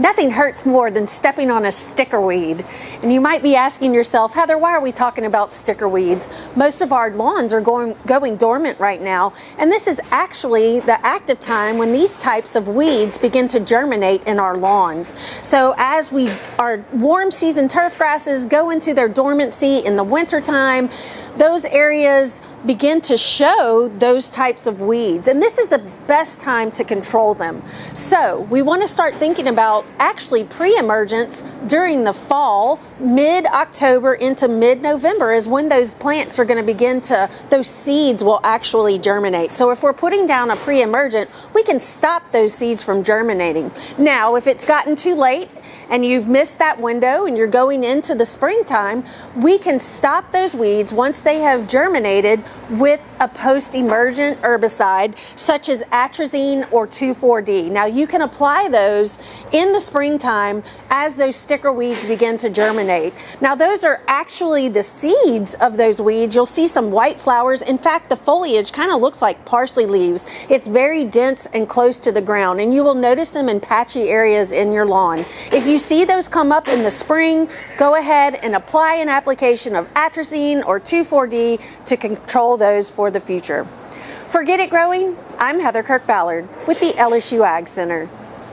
Nothing hurts more than stepping on a stickerweed. And you might be asking yourself, Heather, why are we talking about stickerweeds? Most of our lawns are going dormant right now, and this is actually the active time when these types of weeds begin to germinate in our lawns. So as our warm season turf grasses go into their dormancy in the winter time, those areas begin to show those types of weeds, and this is the best time to control them. So we want to start thinking about actually pre-emergence during the fall. Mid-October into mid-November is when those plants are going to those seeds will actually germinate. So if we're putting down a pre-emergent, we can stop those seeds from germinating. Now, if it's gotten too late and you've missed that window and you're going into the springtime, we can stop those weeds once they have germinated with a post-emergent herbicide such as atrazine or 2,4-D. Now you can apply those in the springtime as those sticker weeds begin to germinate. Now those are actually the seeds of those weeds. You'll see some white flowers. In fact, the foliage kind of looks like parsley leaves. It's very dense and close to the ground, and you will notice them in patchy areas in your lawn. If you see those come up in the spring, go ahead and apply an application of atrazine or 2,4-D to control those for the future. For Get It Growing, I'm Heather Kirk-Ballard with the LSU AgCenter.